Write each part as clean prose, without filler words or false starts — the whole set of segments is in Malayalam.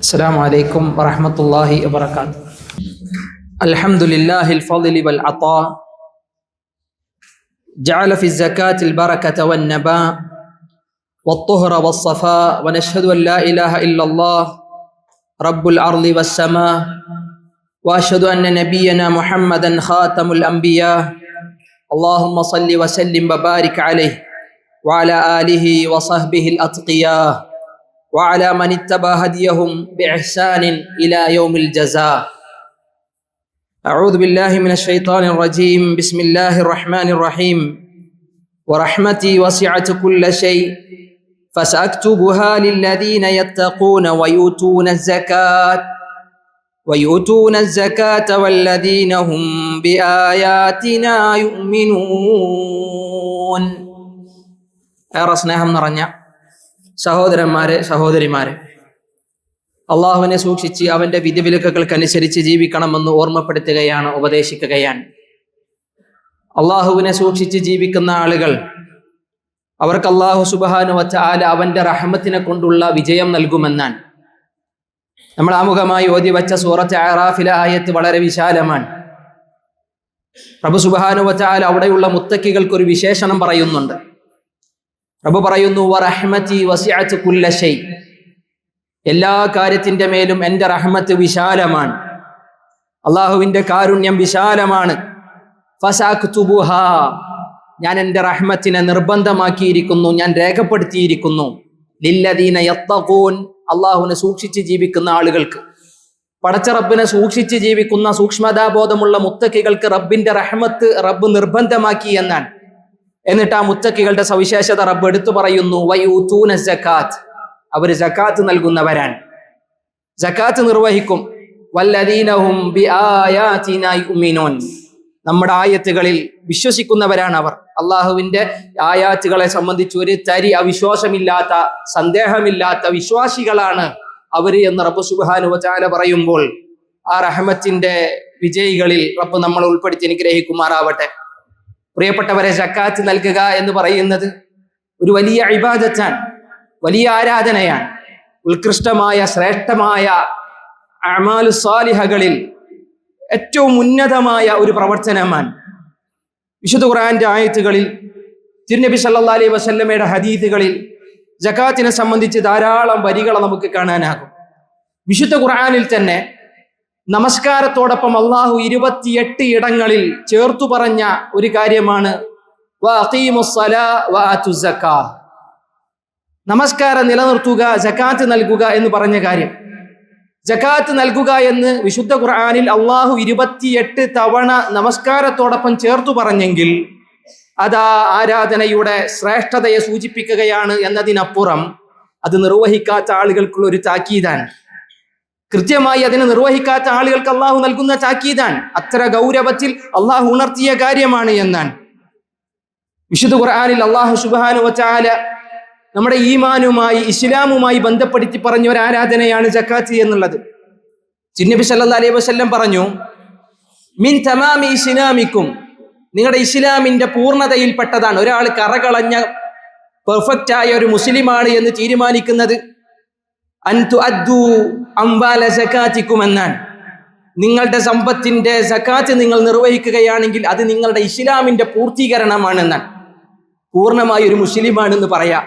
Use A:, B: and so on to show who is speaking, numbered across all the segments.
A: السلام عليكم ورحمة الله وبركاته. الحمد لله الفضل والعطاء، جعل في الزكاة البركة والنباء والطهر والصفاء، ونشهد أن لا إله إلا الله رب الأرض والسماء، وأشهد أن نبينا محمدا خاتم الأنبياء. اللهم صل وسلم وبارك عليه وعلى آله وصحبه الأتقياء وعلى من اتبع هديهم بإحسان إلى يوم الجزاء. أعوذ بالله من الشيطان الرجيم. بسم الله الرحمن الرحيم. ورحمتي وسعت كل شيء فسأكتبها للذين يتقون ويؤتون الزكاة والذين هم بآياتنا يؤمنون. ഏറെ സ്നേഹം നിറഞ്ഞ സഹോദരന്മാരെ, സഹോദരിമാരെ, അള്ളാഹുവിനെ സൂക്ഷിച്ച് അവന്റെ വിധിവിലക്കുകൾക്കനുസരിച്ച് ജീവിക്കണമെന്ന് ഓർമ്മപ്പെടുത്തുകയാണ്, ഉപദേശിക്കുകയാണ്. അള്ളാഹുവിനെ സൂക്ഷിച്ച് ജീവിക്കുന്ന ആളുകൾ, അവർക്ക് അള്ളാഹു സുബ്ഹാനഹു വ തആല അവന്റെ റഹ്മത്തിനെ കൊണ്ടുള്ള വിജയം നൽകുമെന്നാണ്. നമ്മൾ ആമുഖമായി ഓതി വച്ച സൂറത്ത് അഅറാഫിലെ ആയത്ത് വളരെ വിശാലമാണ്. റബ്ബ് സുബ്ഹാനഹു വ തആല അവിടെയുള്ള മുത്തക്കികൾക്ക് ഒരു വിശേഷണം പറയുന്നുണ്ട്. റബ്ബ് പറയുന്നു, വറഹ്മതി വസിഅത് കുല്ല ഷൈ, എല്ലാ കാര്യത്തിന്റെ മേലും എൻ്റെ റഹ്മത്ത് വിശാലമാണ്, അള്ളാഹുവിന്റെ കാരുണ്യം വിശാലമാണ്. ഫസഅക്തുബുഹാ, ഞാൻ എൻ്റെ റഹ്മത്തിനെ നിർബന്ധമാക്കിയിരിക്കുന്നു, ഞാൻ രേഖപ്പെടുത്തിയിരിക്കുന്നു. ലില്ലദീന യത്തഖൂൻ, അള്ളാഹുവിനെ സൂക്ഷിച്ച് ജീവിക്കുന്ന ആളുകൾക്ക്, പടച്ച റബ്ബിനെ സൂക്ഷിച്ച് ജീവിക്കുന്ന സൂക്ഷ്മതാബോധമുള്ള മുത്തക്കികൾക്ക് റബ്ബിന്റെ റഹ്മത്ത് റബ്ബ് നിർബന്ധമാക്കി എന്നാണ്. എന്നിട്ട് ആ മുത്തക്കികളുടെ സവിശേഷത റബ്ബ് എടുത്തു പറയുന്നു, വയൂതൂന സകാത്ത്, അവർ സകാത്ത് നൽകുന്നവരാണ്, സകാത്ത് നിർവഹിക്കും. വല്ലദീന ഹും ബിആയാതിനാ യുമിനൂൻ, നമ്മുടെ ആയത്തുകളിൽ വിശ്വസിക്കുന്നവരാണ് അവർ. അള്ളാഹുവിന്റെ ആയാത്തുകളെ സംബന്ധിച്ച് ഒരു തരി അവിശ്വാസമില്ലാത്ത, സന്ദേഹമില്ലാത്ത വിശ്വാസികളാണ് അവര് എന്ന് റബ്ബ് സുബ്ഹാനഹു വ തആല പറയുമ്പോൾ, ആ റഹ്മത്തിന്റെ വിജയികളിൽ റബ്ബ് നമ്മൾ ഉൾപ്പെടുത്തി അനുഗ്രഹിക്കുമാറാവട്ടെ. പ്രിയപ്പെട്ടവരെ, സക്കാത്ത് നൽകുക എന്ന് പറയുന്നത് ഒരു വലിയ ഇബാദത്താണ്, വലിയ ആരാധനയാണ്. ഉത്കൃഷ്ടമായ ശ്രേഷ്ഠമായ അഅ്മാലു സ്വാലിഹകളിൽ ഏറ്റവും ഉന്നതമായ ഒരു പ്രവർത്തനമാണ്. വിശുദ്ധ ഖുർആന്റെ ആയത്തുകളിൽ, തിരുനബി സല്ലല്ലാഹു അലൈഹി വസല്ലമയുടെ ഹദീസുകളിൽ സക്കാത്തിനെ സംബന്ധിച്ച് ധാരാളം വരികൾ നമുക്ക് കാണാനാകും. വിശുദ്ധ ഖുർആനിൽ തന്നെ നമസ്കാരത്തോടൊപ്പം അള്ളാഹു 28 ഇടങ്ങളിൽ ചേർത്തു പറഞ്ഞ ഒരു കാര്യമാണ് വഅഖീമുസ്സലാ വആതുസ്സക്കാ, നമസ്കാരം നിലനിർത്തുക, സക്കാത്ത് നൽകുക എന്ന് പറഞ്ഞ കാര്യം. സക്കാത്ത് നൽകുക എന്ന് വിശുദ്ധ ഖുർആനിൽ അള്ളാഹു 28 തവണ നമസ്കാരത്തോടൊപ്പം ചേർത്തു പറഞ്ഞെങ്കിൽ അത് ആ ആരാധനയുടെ ശ്രേഷ്ഠതയെ സൂചിപ്പിക്കുകയാണ് എന്നതിനപ്പുറം അത് നിർവഹിക്കാത്ത ആളുകൾക്കുള്ള ഒരു താക്കീതാണ്. കൃത്യമായി അതിനെ നിർവഹിക്കാത്ത ആളുകൾക്ക് അള്ളാഹു നൽകുന്ന താക്കീതാണ്. അത്ര ഗൗരവത്തിൽ അള്ളാഹു ഉണർത്തിയ കാര്യമാണ് എന്നാണ്. വിശുദ്ധ ഖുർആനിൽ അള്ളാഹു സുബ്ഹാനഹു വ തആല നമ്മുടെ ഈമാനുമായി, ഇസ്ലാമുമായി ബന്ധപ്പെടുത്തി പറഞ്ഞ ഒരു ആരാധനയാണ് സക്കാത്ത് എന്നുള്ളത്. നബി സല്ലല്ലാഹു അലൈഹി വസല്ലം പറഞ്ഞു, മിൻ തമാമി ഇസ്ലാമിക്കും, നിങ്ങളുടെ ഇസ്ലാമിന്റെ പൂർണ്ണതയിൽപ്പെട്ടതാണ്, ഒരാൾ കറകളഞ്ഞ പെർഫെക്റ്റ് ആയ ഒരു മുസ്ലിമാണ് എന്ന് തീരുമാനിക്കുന്നത്, അൻ തുഅദ്ദു അംവാല സകാത്തിക്കും എന്നാണ്. നിങ്ങളുടെ സമ്പത്തിന്റെ സക്കാത്ത് നിങ്ങൾ നിർവഹിക്കുകയാണെങ്കിൽ അത് നിങ്ങളുടെ ഇസ്ലാമിന്റെ പൂർത്തീകരണമാണെന്നാണ്. പൂർണ്ണമായ ഒരു മുസ്ലിമാണെന്ന് പറയാം.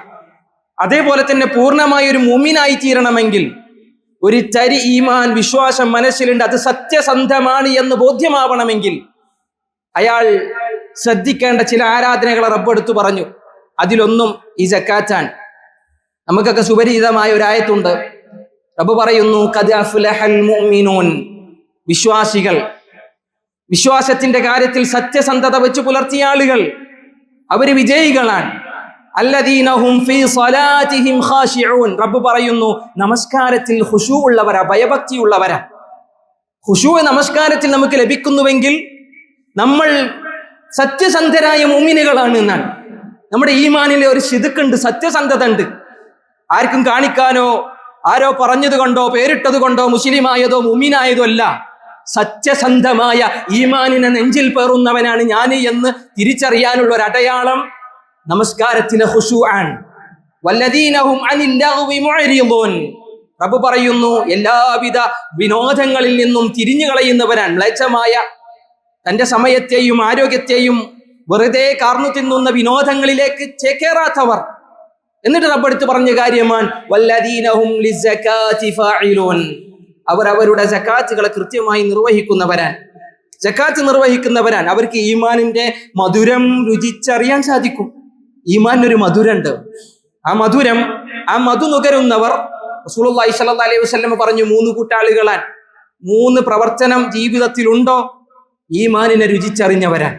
A: അതേപോലെ തന്നെ പൂർണ്ണമായ ഒരു മുഅ്മിനായി തീരണമെങ്കിൽ ഒരു തരി ഈമാൻ, വിശ്വാസം മനസ്സിലുണ്ട്, അത് സത്യസന്ധമാണ് എന്ന് ബോധ്യമാവണമെങ്കിൽ അയാൾ ശ്രദ്ധിക്കേണ്ട ചില ആരാധനകളെ റബ്ബ് എടുത്തു പറഞ്ഞു. അതിലൊന്നും ഈ സക്കാത്താണ്. നമുക്കൊക്കെ സുപരിചിതമായ ഒരു ആയത്തുണ്ട്. റബ്ബ് പറയുന്നു, ഖദ് അഫ്ലഹൽ മുഅ്മിനൂൻ, വിശ്വാസികൾ, വിശ്വാസത്തിന്റെ കാര്യത്തിൽ സത്യസന്ധത വെച്ച് പുലർത്തിയ ആളുകൾ അവര് വിജയികളാണ്. അല്ലദീന ഹും ഫീ സ്വലാത്തിഹിം ഖാശിഊൻ, റബ്ബ് പറയുന്നു നമസ്കാരത്തിൽ ഖുശൂ ഉള്ളവരാ, ഭയഭക്തിയുള്ളവരാ. ഖുശൂ നമസ്കാരത്തിൽ നമുക്ക് ലഭിക്കുന്നുവെങ്കിൽ നമ്മൾ സത്യസന്ധരായ മുഅ്മിനുകളാണ് എന്നാണ്. നമ്മുടെ ഈമാനിലെ ഒരു ശിദുക്കുണ്ട്, സത്യസന്ധത ഉണ്ട്. ആർക്കും കാണിക്കാനോ ആരോ പറഞ്ഞത് കൊണ്ടോ പേരിട്ടത് കൊണ്ടോ മുസ്ലിമായതോ മുഅ്മിനായതോ അല്ല, സത്യസന്ധമായ ഈമാനിനെ നെഞ്ചിൽ പേറുന്നവനാണ് ഞാൻ എന്ന് തിരിച്ചറിയാനുള്ള ഒരു അടയാളം നമസ്കാരത്തിലെ ഖുശൂഅൻ. വല്ലദീന ഹും അനിൽ ലഗ്വി മുഅ്രിദൂൻ, റബ്ബ് പറയുന്നു, എല്ലാവിധ വിനോദങ്ങളിൽ നിന്നും തിരിഞ്ഞു കളയുന്നവരാണ്. മ്ലേച്ഛമായ തന്റെ സമയത്തെയും ആരോഗ്യത്തെയും വെറുതെ കാർന്നു തിന്നുന്ന വിനോദങ്ങളിലേക്ക് ചേക്കേറാത്തവർ. എന്നിട്ട് റബ്ബ് എടുത്ത് പറഞ്ഞ കാര്യമാണ് വല്ലദീനഹും ലിസ്സകാതി ഫാഇലൂൻ. അവർ അവരുടെ സകാത്തുകളെ കൃത്യമായി നിർവഹിക്കുന്നവരാണ്. സകാത്ത് നിർവഹിക്കുന്നവരാണ്. അവർക്ക് ഈമാനിന്റെ മധുരം രുചിച്ചറിയാൻ സാധിക്കും. ഈമാനൊരു മധുരമുണ്ട്. ആ മധു നുകരുന്നവർ റസൂലുള്ളാഹി സ്വല്ലല്ലാഹു അലൈഹി വസല്ലം പറഞ്ഞു, 3 കൂട്ടാളുകളാണ്. 3 പ്രവർത്തനം ജീവിതത്തിലുണ്ടോ ഈമാനിനെ രുചിച്ചറിഞ്ഞവരാണ്.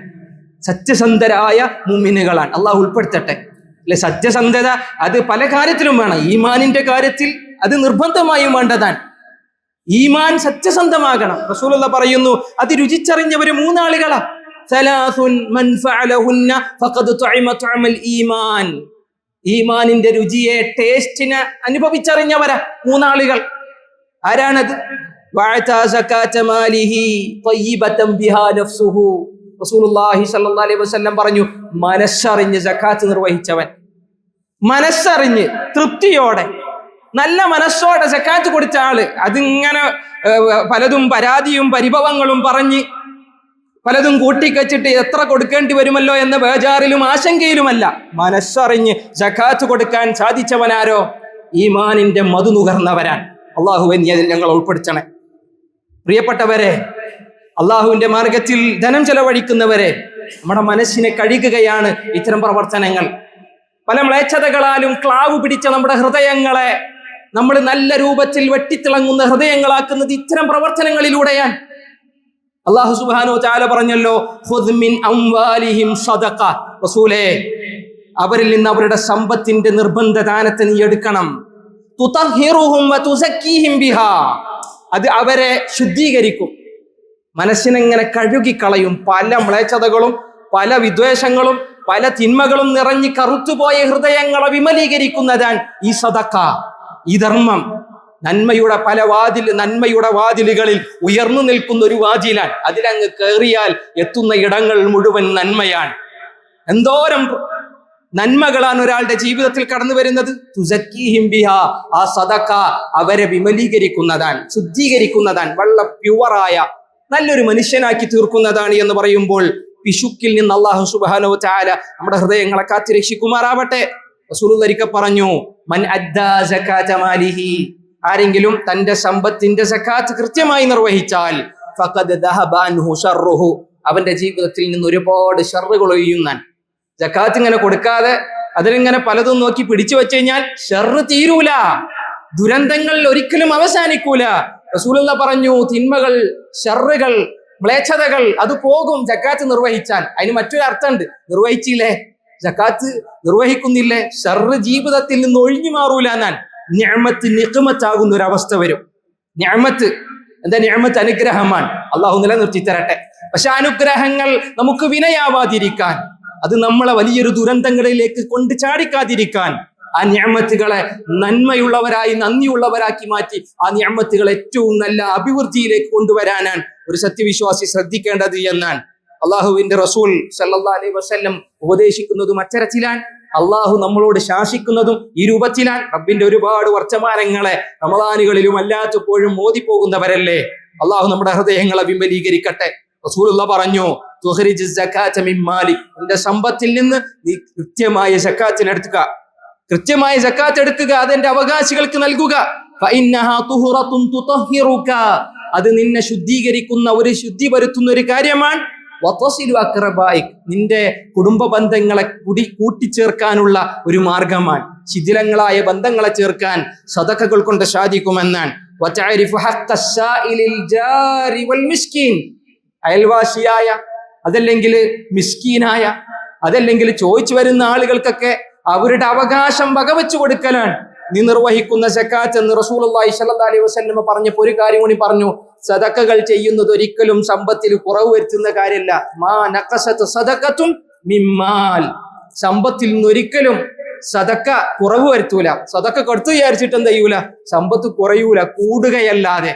A: സത്യസന്ധരായ മുഅ്മിനുകളാണ്. അള്ളാഹു ഉൾപ്പെടുത്തട്ടെ. അല്ലെ, സത്യസന്ധത അത് പല കാര്യത്തിലും വേണം. ഈമാനിന്റെ കാര്യത്തിൽ അത് നിർബന്ധമായും വേണ്ടതാണ്. ഈമാൻ സത്യസന്ധമാകണം. റസൂലുള്ളാഹി പറയുന്നു, അത് രുചിച്ചറിഞ്ഞവര് 3 ആളുകളാ. സലാസുൻ മൻ ഫഅലഹുന്ന ഫഖദ് തുഇമ തുഅമൽ ഈമാൻ. ഈമാനിന്റെ രുചിയെ, ടേസ്റ്റിനെ അനുഭവിച്ചറിഞ്ഞവരാ 3 ആളുകൾ. ആരാണത്? വഅതാ സകാത മാലിഹി ത്വയ്യിബതൻ ബിഹാ നഫ്സുഹു. റസൂലുള്ളാഹി സ്വല്ലല്ലാഹു അലൈഹി വസല്ലം പറഞ്ഞു, മനസ്സറിഞ്ഞ് സകാത്ത് നിർവഹിച്ചവൻ, മനസ്സറിഞ്ഞ് തൃപ്തിയോടെ നല്ല മനസ്സോടെ സകാത്ത് കൊടുത്ത ആള്. അതിങ്ങനെ പലതും പരാതിയും പരിഭവങ്ങളും പറഞ്ഞ് പലതും കൂട്ടിക്കച്ചിട്ട് എത്ര കൊടുക്കേണ്ടി വരുമല്ലോ എന്ന ബേജാറിലും ആശങ്കയിലുമല്ല, മനസ്സറിഞ്ഞ് സകാത്ത് കൊടുക്കാൻ സാധിച്ചവനാരോ ഈമാനിന്റെ മധു നുകർന്നവരാൻ. അള്ളാഹുവേ നീ അതിൽ ഞങ്ങൾ ഉൾപ്പെടുത്തണേ. പ്രിയപ്പെട്ടവരെ, അള്ളാഹുവിന്റെ മാർഗത്തിൽ ധനം ചെലവഴിക്കുന്നവരെ, നമ്മുടെ മനസ്സിനെ കഴുകുകയാണ് ഇത്തരം പ്രവർത്തനങ്ങൾ. പല മ്ലേച്ഛതകളാലും ക്ലാവ് പിടിച്ച നമ്മുടെ ഹൃദയങ്ങളെ നമ്മൾ നല്ല രൂപത്തിൽ വെട്ടിത്തിളങ്ങുന്ന ഹൃദയങ്ങളാക്കുന്നത് ഇത്തരം പ്രവർത്തനങ്ങളിലൂടെയാണ്. അല്ലാഹു സുബ്ഹാനഹു വ തആല പറഞ്ഞല്ലോ, ഖുദ് മിൻ അംവാലിഹിം സദഖ. റസൂലേ, അവരിൽ നിന്ന് അവരുടെ സമ്പത്തിന്റെ നിർബന്ധ ദാനത്തെ നീ എടുക്കണം. തുതഹിറുഹും വ തുസക്കീഹിം ബിഹാ. അത് അവരെ ശുദ്ധീകരിക്കും, മനസ്സിനെങ്ങനെ കഴുകിക്കളയും. പല മ്ലേച്ഛതകളും പല വിദ്വേഷങ്ങളും പല തിന്മകളും നിറഞ്ഞ് കറുത്തുപോയ ഹൃദയങ്ങളെ വിമലീകരിക്കുന്നതാണ് ഈ സദഖ, ഈ ധർമ്മം. നന്മയുടെ വാതിലുകളിൽ ഉയർന്നു നിൽക്കുന്ന ഒരു വാതിലാണ്. അതിലങ്ങ് കയറിയാൽ എത്തുന്ന ഇടങ്ങൾ മുഴുവൻ നന്മയാണ്. എന്തോരം നന്മകളാണ് ഒരാളുടെ ജീവിതത്തിൽ കടന്നു വരുന്നത്. തുസക്കീഹിം ബിഹാ. ആ സദഖ അവരെ വിമലീകരിക്കുന്നതാണ്, ശുദ്ധീകരിക്കുന്നതാണ്, വളരെ പ്യുവറായ നല്ലൊരു മനുഷ്യനാക്കി തീർക്കുന്നതാണ് എന്ന് പറയുമ്പോൾ പിശുക്കിൽ നിന്ന് അല്ലാഹു സുബ്ഹാനഹു വ തആല നമ്മുടെ ഹൃദയങ്ങളെ കാത്തുരക്ഷിക്കുമാറാവട്ടെ. റസൂലുള്ളാഹി ഒരിക്കൽ പറഞ്ഞു, മൻ അദ്ദാ സകാത മാലിഹി. ആരെങ്കിലും തന്റെ സമ്പത്തിന്റെ സകാത്ത് കൃത്യമായി നിർവഹിച്ചാൽ ഫഖദ് ദഹബ അൻഹു ശർറുഹു. അവന്റെ ജീവിതത്തിൽ നിന്ന് ഒരുപാട് ഷർറുകൾ ഒഴിയുന്നാൻ. സകാത്ത് ഇങ്ങനെ കൊടുക്കാതെ അതിലിങ്ങനെ പലതും നോക്കി പിടിച്ചു വെച്ച് കഴിഞ്ഞാൽ ഷർറ് തീരൂല, ദുരന്തങ്ങൾ ഒരിക്കലും അവസാനിക്കൂല. റസൂലുള്ളാഹി പറഞ്ഞു, തിന്മകൾ, ഷർറുകൾ, മ്ലേച്ഛതകൾ അത് പോകും സകാത്ത് നിർവഹിച്ചാൽ. അതിന് മറ്റൊരു അർത്ഥമുണ്ട്. നിർവഹിച്ചില്ലേ, സകാത്ത് നിർവഹിക്കുന്നില്ലേ, ഷർറ് ജീവിതത്തിൽ നിന്ന് ഒഴിഞ്ഞു മാറൂല എന്നാണ്. നിഅമത്ത് നിഖ്മത്താകുന്ന ഒരു അവസ്ഥ വരും. നിഅമത്ത് എന്താ? നിഅമത്ത് അനുഗ്രഹമാണ്. അള്ളാഹു നിലനിർത്തി തരട്ടെ. പക്ഷെ അനുഗ്രഹങ്ങൾ നമുക്ക് വിനയാവാതിരിക്കാൻ, അത് നമ്മളെ വലിയൊരു ദുരന്തങ്ങളിലേക്ക് കൊണ്ട് ചാടിക്കാതിരിക്കാൻ, ആ നിഅമത്തുകളെ നന്മയുള്ളവരായി നന്ദിയുള്ളവരാക്കി മാറ്റി ആ നിഅമത്തുകൾ ഏറ്റവും നല്ല അഭിവൃദ്ധിയിലേക്ക് കൊണ്ടുവരാനാണ് ഒരു സത്യവിശ്വാസി ശ്രദ്ധിക്കേണ്ടത് എന്നാണ് അള്ളാഹുവിന്റെ റസൂൽ സല്ലല്ലാഹു അലൈഹി വസല്ലം ഉപദേശിക്കുന്നതും അത്തരത്തിലാണ്. അള്ളാഹു നമ്മളോട് ശാസിക്കുന്നതും ഈ രൂപത്തിലാണ്. റബ്ബിന്റെ ഒരുപാട് വർത്തമാനങ്ങളെ റമദാനുകളിലും അല്ലാത്തപ്പോഴും മോദിപ്പോകുന്നവരല്ലേ. അള്ളാഹു നമ്മുടെ ഹൃദയങ്ങളെ വിമലീകരിക്കട്ടെ. റസൂലുള്ളാഹി പറഞ്ഞു, തുഖ്രിജു സകാത മിൻ മാലി. നിന്റെ സമ്പത്തിൽ നിന്ന് നീ കൃത്യമായ സകാത്തിനെടുക്കുക, കൃത്യമായ സകാത്ത് എടുക്കുക, അതെന്റെ അവകാശികൾക്ക് നൽകുക. ഫഇന്നഹാ തുഹറത്തുൻ തുതഹിറുക. അത് നിന്നെ ശുദ്ധീകരിക്കുന്ന, ഒരു ശുദ്ധി വരുത്തുന്ന ഒരു കാര്യമാണ്. വതസിലു അഖറബായിക്. നിന്റെ കുടുംബ ബന്ധങ്ങളെ കൂട്ടിച്ചേർക്കാനുള്ള ഒരു മാർഗമാണ്. ശിഥിലങ്ങളായ ബന്ധങ്ങളെ ചേർക്കാൻ സദഖകൾ കൊണ്ട് സാധിക്കുമെന്നാണ്. വതഅരിഫു ഹഖ്ഖസ്സായിലിൽ ജാരി വൽ മിസ്കീൻ. അയൽവാസിയായ, അതല്ലെങ്കിൽ മിസ്കീനായ, അതല്ലെങ്കിൽ ചോദിച്ചു വരുന്ന ആളുകൾക്കൊക്കെ അവരുടെ അവകാശം വകവെച്ചു കൊടുക്കലാണ് നീ നിർവഹിക്കുന്ന സകാത്ത് എന്ന് റസൂലുള്ളാഹി സ്വല്ലല്ലാഹു അലൈഹി വസല്ലം പറഞ്ഞപ്പോൾ ഒരു കാര്യം കൂടി പറഞ്ഞു. സദഖകൾ ചെയ്യുന്നത് ഒരിക്കലും സമ്പത്തിൽ കുറവ് വരുത്തുന്ന കാര്യമല്ല. മാ നഖസത് സദഖത്തുൻ മിമ്മാൽ. സമ്പത്തിൽ നിന്ന് ഒരിക്കലും സദഖ കുറവ് വരുത്തൂല. സദഖ കൊടുത്തു വിചാരിച്ചിട്ട് എന്ത് ചെയ്യൂല? സമ്പത്ത് കുറയൂല, കൂടുകയല്ലാതെ,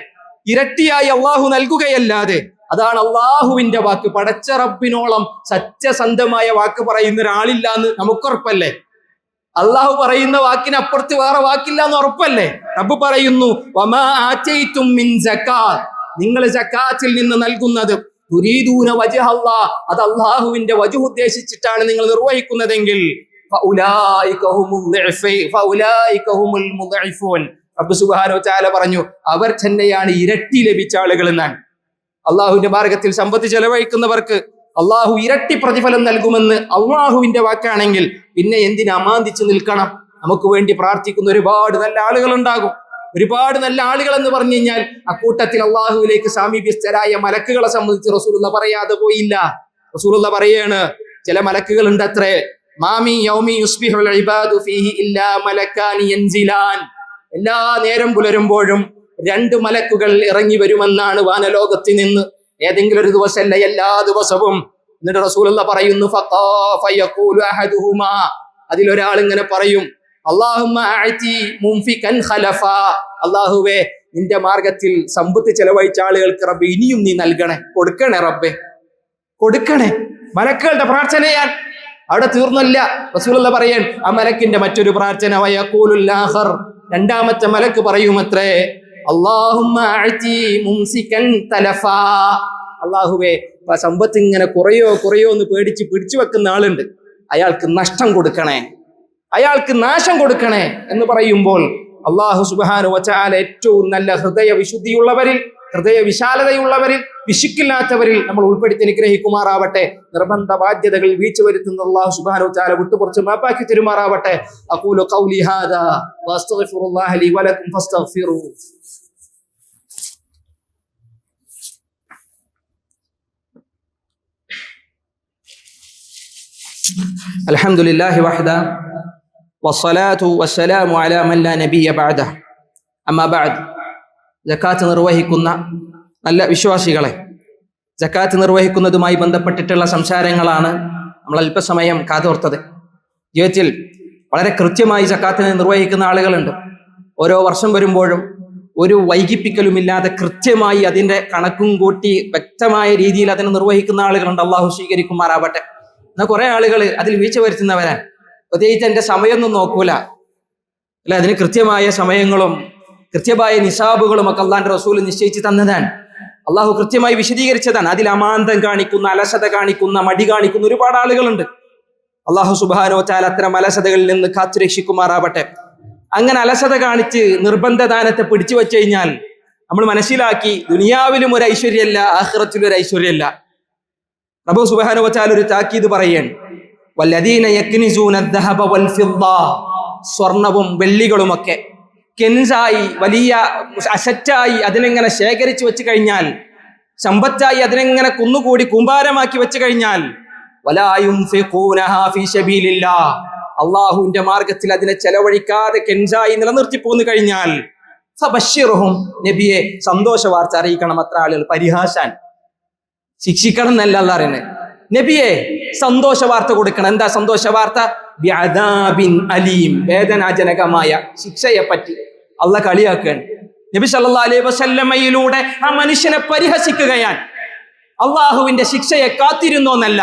A: ഇരട്ടിയായി അള്ളാഹു നൽകുകയല്ലാതെ. അതാണ് അള്ളാഹുവിന്റെ വാക്ക്. പടച്ച റബ്ബിനോളം സത്യസന്ധമായ വാക്ക് പറയുന്ന ഒരാളില്ല എന്ന് നമുക്കുറപ്പല്ലേ? അള്ളാഹു പറയുന്ന വാക്കിനപ്പുറത്ത് വേറെ വാക്കില്ല എന്ന് ഉറപ്പല്ലേ? റബ്ബ് പറയുന്നു വമാ ആതൈതും മിൻ സകാത്ത്, നിങ്ങൾ സകാത്തിൽ നിന്ന് നൽകുന്നത് തുരീദൂന വജ്ഹ അല്ലാഹ്, അത് അല്ലാഹുവിന്റെ വജ്ഹ് ഉദ്ദേശിച്ചിട്ടാണ് നിങ്ങൾ നിർവഹിക്കുന്നതെങ്കിൽ ഫഉലൈക ഹുമുൽ മുദ്ഇഫൂൻ, റബ്ബ് സുബ്ഹാനഹു വ തആല പറഞ്ഞു അവർ തന്നെയാണ് ഇരട്ടി ലഭിച്ച ആളുകൾ എന്നാണ്. അള്ളാഹുവിന്റെ മാർഗത്തിൽ സമ്പത്ത് ചെലവഴിക്കുന്നവർക്ക് അള്ളാഹു ഇരട്ടി പ്രതിഫലം നൽകുമെന്ന് അള്ളാഹുവിന്റെ വാക്കാണെങ്കിൽ പിന്നെ എന്തിന് അമാന്തിച്ച് നിൽക്കണം? നമുക്ക് വേണ്ടി പ്രാർത്ഥിക്കുന്ന ഒരുപാട് നല്ല ആളുകൾ ഉണ്ടാകും. ഒരുപാട് നല്ല ആളുകൾ എന്ന് പറഞ്ഞു കഴിഞ്ഞാൽ അക്കൂട്ടത്തിൽ അള്ളാഹുവിലേക്ക് സാമീപ്യസ്ഥരായ മലക്കുകളെ സംബന്ധിച്ച് റസൂലുള്ളാഹി പറയാതെ പോയില്ല. റസൂലുള്ളാഹി പറയാണ്, ചില മലക്കുകൾ ഉണ്ട് അത്രേ, മാമി യൗമി യുസ്ബിഹുൽ ഇബാദു ഫീഹി ഇല്ലാ മലക്കാനി യൻസിലാൻ, എല്ലാ നേരം പുലരുമ്പോഴും 2 മലക്കുകൾ ഇറങ്ങി വരുമെന്നാണ് വാനലോകത്തിൽ നിന്ന്. ഏതെങ്കിലും ഒരു ദിവസമല്ല, എല്ലാ ദിവസവും. എന്നിട്ട് റസൂലുള്ളാഹി പറയുന്നു ഫയഖൂലു അഹദുഹുമാ, അതിലൊരാൾ ഇങ്ങനെ പറയും, അല്ലാഹുമ്മ അഅതി മുൻഫികൻ ഖലഫാ, അല്ലാഹുവേ നിന്റെ മാർഗത്തിൽ സമ്പത്ത് ചെലവഴിച്ച ആളുകൾക്ക് റബ്ബേ ഇനിയും നീ നൽകണേ, കൊടുക്കണേ റബ്ബേ, കൊടുക്കണേ. മലക്കുകളുടെ പ്രാർത്ഥനയാൽ അവിടെ തീർന്നില്ല. റസൂലുള്ളാഹി പറയാൻ ആ മലക്കിന്റെ മറ്റൊരു പ്രാർത്ഥന വയഖൂലുൽ ആഖർ, രണ്ടാമത്തെ മലക്ക് പറയുമത്രേ, അല്ലാഹുമ്മ അഅതി മുംസികൻ തലഫാ, അല്ലാഹുവേ സമ്പത്ത് ഇങ്ങനെ കുറയോ എന്ന് പേടിച്ച് പിടിച്ചു വെക്കുന്ന ആളുണ്ട്, അയാൾക്ക് നഷ്ടം കൊടുക്കണേ, അയാൾക്ക് നാശം കൊടുക്കണേ എന്ന് പറയുമ്പോൾ അല്ലാഹു സുബ്ഹാനഹു വ തആല ഏറ്റവും നല്ല ഹൃദയ വിശുദ്ധിയുള്ളവരിൽ, ഹൃദയ വിശാലതയുള്ളവരിൽ, വിശുക്കില്ലാത്തവരിൽ നമ്മൾ ഉൾപ്പെടുത്തി അനുഗ്രഹിക്കുമാറാവട്ടെ. നിർബന്ധ ബാധ്യതകൾ വീഴ്ച വരുത്തുന്ന അല്ലാഹു സുബ്ഹാനഹു വ തആല വിട്ടുപുറച്ച് മാപ്പാക്കി തരുമാറാവട്ടെ. അഖൂലു ഖൗലി ഹാദാ വഅസ്തഗ്ഫിറുല്ലാഹ ലി വലക്കും ഫസ്തഗ്ഫിറൂ. അൽഹംദുലില്ലാഹി വഹദ വസ്സലാത്തു വസ്സലാമു അലാ മൻ ലാ നബിയ ബഅദഹു. അമ്മാ ബഅദ്, സകാത്ത് നിർവഹിക്കുന്ന നല്ല വിശ്വാസികളെ, സകാത്ത് നിർവഹിക്കുന്നതുമായി ബന്ധപ്പെട്ടിട്ടുള്ള സംസാരങ്ങളാണ് നമ്മൾ അല്പസമയം കാതോർത്തത്. ജീവിതത്തിൽ വളരെ കൃത്യമായി സകാത്തിനെ നിർവഹിക്കുന്ന ആളുകളുണ്ട്. ഓരോ വർഷം വരുമ്പോഴും ഒരു വൈകിപ്പിക്കലുമില്ലാതെ കൃത്യമായി അതിൻ്റെ കണക്കും കൂട്ടി വ്യക്തമായ രീതിയിൽ അതിനെ നിർവഹിക്കുന്ന ആളുകളുണ്ട്. അള്ളാഹു സ്വീകരിക്കുമാറാവട്ടെ. എന്നാൽ കുറെ ആളുകൾ അതിൽ വീഴ്ച വരുത്തുന്നവരാൻ, പ്രത്യേകിച്ച് എൻ്റെ സമയമൊന്നും നോക്കൂല, അല്ല, അതിന് കൃത്യമായ സമയങ്ങളും കൃത്യമായ നിസാബുകളും ഒക്കെ അള്ളാന്റെ റസൂൽ നിശ്ചയിച്ച് തന്നതാണ്. അള്ളാഹു കൃത്യമായി വിശദീകരിച്ചതാണ്. അതിൽ അമാന്തം കാണിക്കുന്ന, അലസത കാണിക്കുന്ന, മടി കാണിക്കുന്ന ഒരുപാട് ആളുകളുണ്ട്. അള്ളാഹു സുബ്ഹാനഹു വ തആല അത്തരം അലസതകളിൽ നിന്ന് കാത്തുരക്ഷിക്കുമാറാവട്ടെ. അങ്ങനെ അലസത കാണിച്ച് നിർബന്ധദാനത്തെ പിടിച്ചു വെച്ച് കഴിഞ്ഞാൽ നമ്മൾ മനസ്സിലാക്കി, ദുനിയാവിലും ഒരു ഐശ്വര്യമല്ല, ആഖിറത്തിലും ഒരു ഐശ്വര്യമല്ല. റബ്ബ് സുബ്ഹാനഹു വ തആല ഒരു താക്കീത് പറയാണ്, വല്ലദീന യക്നിസൂന അദ്ദഹബ വൽ ഫിദ്ദ, സ്വർണവും വെള്ളികളുമൊക്കെ കെൻസായി, വലിയ അസറ്റായി അതിനെങ്ങനെ ശേഖരിച്ചു വെച്ച് കഴിഞ്ഞാൽ, സമ്പത്തായി അതിനെങ്ങനെ കുന്നുകൂടി കൂമ്പാരമാക്കി വെച്ച് കഴിഞ്ഞാൽ, വലാ യുൻഫിഖൂനഹാ ഫീ സബീലില്ലാഹ്, അള്ളാഹുവിന്റെ മാർഗത്തിൽ അതിനെ ചെലവഴിക്കാതെ കെൻസായി നിലനിർത്തി പോന്നു കഴിഞ്ഞാൽ, ഫബശ്ശിർഹും, നബിയെ സന്തോഷ വാർത്ത അറിയിക്കണം. അത്ര ആളുകൾ പരിഹാസാൻ, ശിക്ഷിക്കണം എന്നല്ല അല്ലാഹ് പറയുന്നത്. നബിയെ സന്തോഷ വാർത്ത കൊടുക്കണം. എന്താ സന്തോഷ വാർത്ത? ബിഅദാബിൻ അലീം, വേദനാജനകമായ ശിക്ഷയെ പറ്റി അള്ളാഹ് കളിയാക്കുകയാണ്. നബി സല്ലല്ലാഹു അലൈഹി വസല്ലമയിലൂടെ ആ മനുഷ്യനെ പരിഹസിക്കുകയാണ്. അള്ളാഹുവിന്റെ ശിക്ഷയെ കാത്തിരുന്നോന്നല്ല,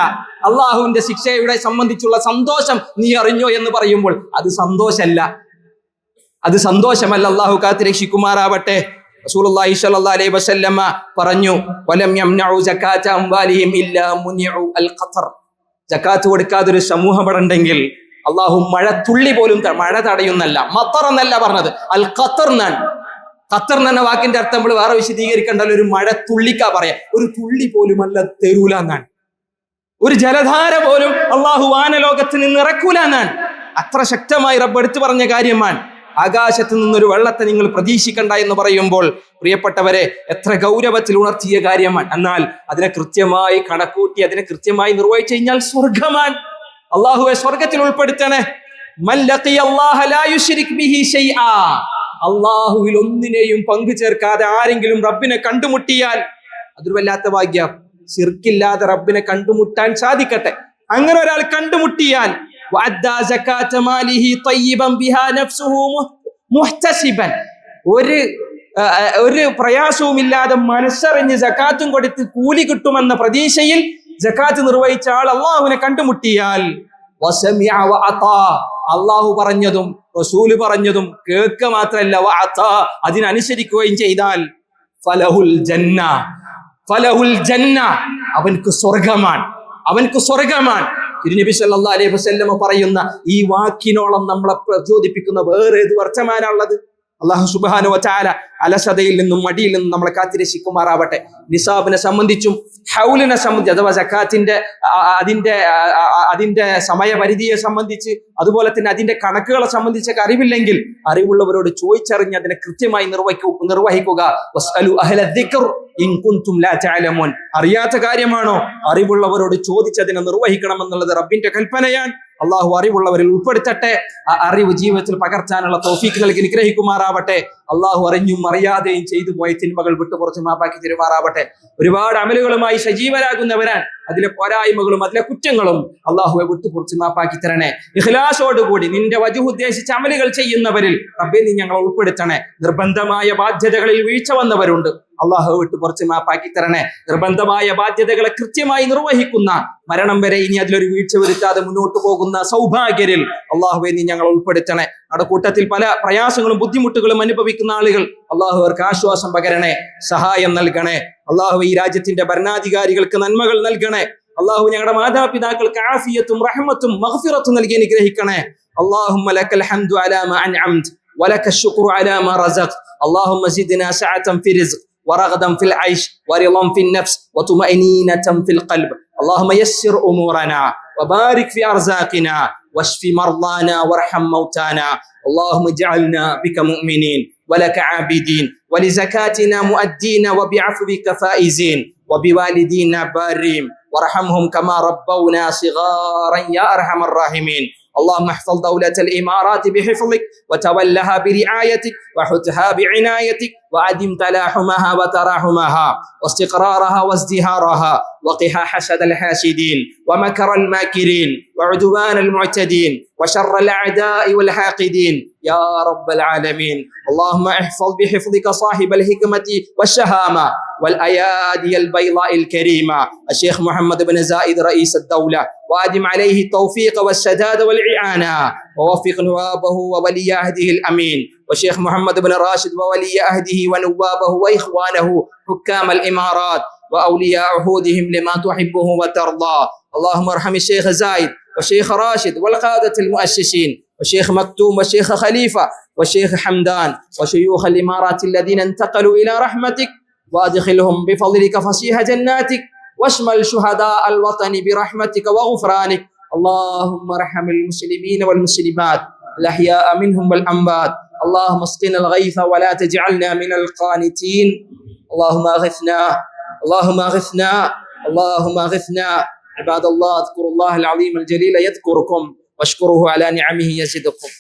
A: അള്ളാഹുവിന്റെ ശിക്ഷയുടെ സംബന്ധിച്ചുള്ള സന്തോഷം നീ അറിഞ്ഞോ എന്ന് പറയുമ്പോൾ അത് സന്തോഷമല്ല, അത് സന്തോഷമല്ല. അള്ളാഹു കാത്തിരക്ഷിക്കുമാറാവട്ടെ. റസൂലുള്ളാഹി സ്വല്ലല്ലാഹു അലൈഹി വസല്ലമ പറഞ്ഞു, വലം യംനഉ സകാത അംവാലിഹിം ഇല്ലാ മുനിഉ അൽ ഖത്ർ, സകാത്ത് കൊടുക്കാതെ ഒരു സമൂഹം ഉണ്ടെങ്കിൽ അള്ളാഹു മഴത്തുള്ളി പോലും, മഴ തടയുന്നല്ല, മത്തർ എന്നല്ല പറഞ്ഞത്, അൽ ഖത്ർ എന്നാണ്. ഖത്തർ എന്ന വാക്കിന്റെ അർത്ഥം നമ്മൾ വേറെ വിശദീകരിക്കേണ്ടല്ലോ, ഒരു മഴത്തുള്ളിക്കാ പറയാ, ഒരു തുള്ളി പോലും അല്ല തരൂല എന്നാണ്. ഒരു ജലധാര പോലും അള്ളാഹു വാനലോകത്ത് നിന്ന് ഇറക്കൂല എന്നാണ്. അത്ര ശക്തമായി റബ്ബ് എടുത്തു പറഞ്ഞ കാര്യമാണ്. ആകാശത്ത് നിന്നൊരു വെള്ളത്തെ നിങ്ങൾ പ്രതീക്ഷിക്കണ്ട എന്ന് പറയുമ്പോൾ പ്രിയപ്പെട്ടവരെ, എത്ര ഗൗരവത്തിൽ ഉണർത്തിയ കാര്യമാണ്. എന്നാൽ അതിനെ കൃത്യമായി കണക്കൂട്ടി അതിനെ കൃത്യമായി നിർവഹിച്ചു കഴിഞ്ഞാൽ സ്വർഗമാണ്. അള്ളാഹുവെ സ്വർഗത്തിൽ ഉൾപ്പെടുത്തണേ. മൻ ലഖിയല്ലാഹ ലാ യുശ്രിക് ബിഹി ശൈആ, അള്ളാഹുവിൽ ഒന്നിനെയും പങ്കു ചേർക്കാതെ ആരെങ്കിലും റബ്ബിനെ കണ്ടുമുട്ടിയാൽ അതൊരു വല്ലാത്ത ഭാഗ്യം. ശിർക്കില്ലാതെ റബ്ബിനെ കണ്ടുമുട്ടാൻ സാധിക്കട്ടെ. അങ്ങനെ ഒരാൾ കണ്ടുമുട്ടിയാൽ ഒരു പ്രയാസവും ഇല്ലാതെ മനസ്സറിഞ്ഞ് സകാത്തും കൊടുത്ത് കൂലി കിട്ടുമെന്ന പ്രതീക്ഷയിൽ സകാത്ത് നിർവഹിച്ച ആൾ അള്ളാഹുവിനെ കണ്ടുമുട്ടിയാൽ അള്ളാഹു പറഞ്ഞതും റസൂല് പറഞ്ഞതും കേൾക്കുക മാത്രമല്ല വഅതാ അതിനനുസരിക്കുകയും ചെയ്താൽ ഫലഹുൽ ജന്ന, ഫലഹുൽ ജന്ന, അവൻക്ക് സ്വർഗമാണ്, അവൻക്ക് സ്വർഗമാണ്. തിരുനബി സല്ലല്ലാഹു അലൈഹി വസല്ലമ പറയുന്ന ഈ വാക്കിനോളം നമ്മളെ പ്രചോദിപ്പിക്കുന്ന വേറെ ഏത് വർത്തമാനമുള്ളത്? അല്ലാഹു സുബ്ഹാനഹു വ തആല അലസതയിൽ നിന്നും മടിയിൽ നിന്നും നമ്മളെ കാത്തിരക്ഷിക്കുമാറാവട്ടെ. നിസാബിനെ സംബന്ധിച്ചും ഹൗലിനെ സംബന്ധിച്ച് അഥവാ സക്കാത്തിന്റെ അതിന്റെ സമയപരിധിയെ സംബന്ധിച്ച് അതുപോലെ തന്നെ അതിന്റെ കണക്കുകളെ സംബന്ധിച്ചൊക്കെ അറിവില്ലെങ്കിൽ അറിവുള്ളവരോട് ചോദിച്ചറിഞ്ഞ് അതിനെ കൃത്യമായി നിർവഹിക്കുക. വസ്അലു അഹ്ല ദിക്ർ ഇൻ കുൻതും ലാ തഅലമൂൻ. അറിയാത്ത കാര്യമാണോ അറിവുള്ളവരോട് ചോദിച്ചതിനെ നിർവഹിക്കണമെന്നുള്ളത് റബ്ബിന്റെ കൽപ്പനയാണ്. അള്ളാഹു അറിവുള്ളവരിൽ ഉൾപ്പെടുത്തട്ടെ. ആ അറിവ് ജീവിതത്തിൽ പകർത്താനുള്ള തൗഫീഖ് നൽകി അനുഗ്രഹിക്കുമാറാവട്ടെ. അള്ളാഹു അറിഞ്ഞും അറിയാതെയും ചെയ്തു പോയ തിന്മകൾ വിട്ടുപുറത്ത് മാപ്പാക്കി തരുമാറാവട്ടെ. ഒരുപാട് അമലുകളുമായി സജീവരാകുന്നവരാൻ അതിലെ പോരായ്മകളും അതിലെ കുറ്റങ്ങളും അള്ളാഹുവെ വിട്ടുപുറത്ത് മാപ്പാക്കി തരണേ. ഇഖ്ലാസോടുകൂടി നിന്റെ വജുഹ് ഉദ്ദേശിച്ച അമലുകൾ ചെയ്യുന്നവരിൽ റബ്ബേ നീ ഞങ്ങളെ ഉൾപ്പെടുത്തണേ. നിർബന്ധമായ ബാധ്യതകളിൽ വീഴ്ച വന്നവരുണ്ട്, അള്ളാഹു വിട്ട് കുറച്ച് മാപ്പാക്കി തരണേ. നിർബന്ധമായ ബാധ്യതകളെ കൃത്യമായി നിർവഹിക്കുന്ന മരണം വരെ ഇനി അതിലൊരു വീഴ്ച വരുത്താതെ മുന്നോട്ട് പോകുന്ന സൗഭാഗ്യരിൽ അള്ളാഹുവെ നീ ഞങ്ങളെ ഉൾപ്പെടുത്തണേ. നമ്മുടെ കൂട്ടത്തിൽ പല പ്രയാസങ്ങളും ബുദ്ധിമുട്ടുകളും അനുഭവിക്കുന്ന ആളുകൾ അള്ളാഹു അവർക്ക് ആശ്വാസം പകരണേ, സഹായം നൽകണേ. അള്ളാഹു ഈ രാജ്യത്തിന്റെ ഭരണാധികാരികൾക്ക് നന്മകൾ നൽകണേ. അള്ളാഹു ഞങ്ങളുടെ മാതാപിതാക്കൾക്ക് ആഫിയത്തും റഹ്മത്തും മഗ്ഫിറത്തും നൽകി അനുഗ്രഹിക്കണേ. اللهم لك الحمد على ما أنعمت ولك الشكر على ما رزقت. اللهم زدنا سعة في رزق ورغدا في العيش ورضا في النفس وطمأنينة في القلب. اللهم يسر أمورنا وبارك في أرزاقنا واشف مرضانا وارحم موتانا. اللهم اجعلنا بك مؤمنين ولك عابدين ولزكاتنا مؤدين وبعفوك فائزين وبوالدينا بارين وارحمهم كما ربونا صغارا يا أرحم الراحمين. اللهم احفظ دولة الإمارات بحفظك وتولها برعايتك وحثها بعنايتك وعدم تلاحمها وتراحمها واستقرارها وازدهارها وقها حسد الحاسدين ومكر الماكرين وعدوان المعتدين وشر الأعداء والحاقدين يا رب العالمين. اللهم احفظ بحفظك صاحب الحكمة والشهامة والأيادي البيضاء الكريمة الشيخ محمد بن زايد رئيس الدولة، وأدم عليه التوفيق والسداد والإعانة، ووفق نوابه وولي عهده الأمين والشيخ محمد بن راشد وولي عهده ونوابه وإخوانه حكام الإمارات وأولياء عهودهم لما تحبه وترضى. اللهم ارحم الشيخ زايد والشيخ راشد والقادة المؤسسين والشيخ مكتوم والشيخ خليفة والشيخ حمدان وشيوخ الإمارات الذين انتقلوا إلى رحمتك، وأدخلهم بفضلك فسيح جناتك واشمل شهداء الوطن برحمتك وغفرانك. اللهم ارحم المسلمين والمسلمات الأحياء منهم والأموات. اللهم اسقنا الغيث ولا تجعلنا من القانتين. اللهم اغثنا، اللهم اغثنا، اللهم اغثنا. عباد الله اذكروا الله العظيم الجليل يذكركم واشكروه على نعمه يزدكم.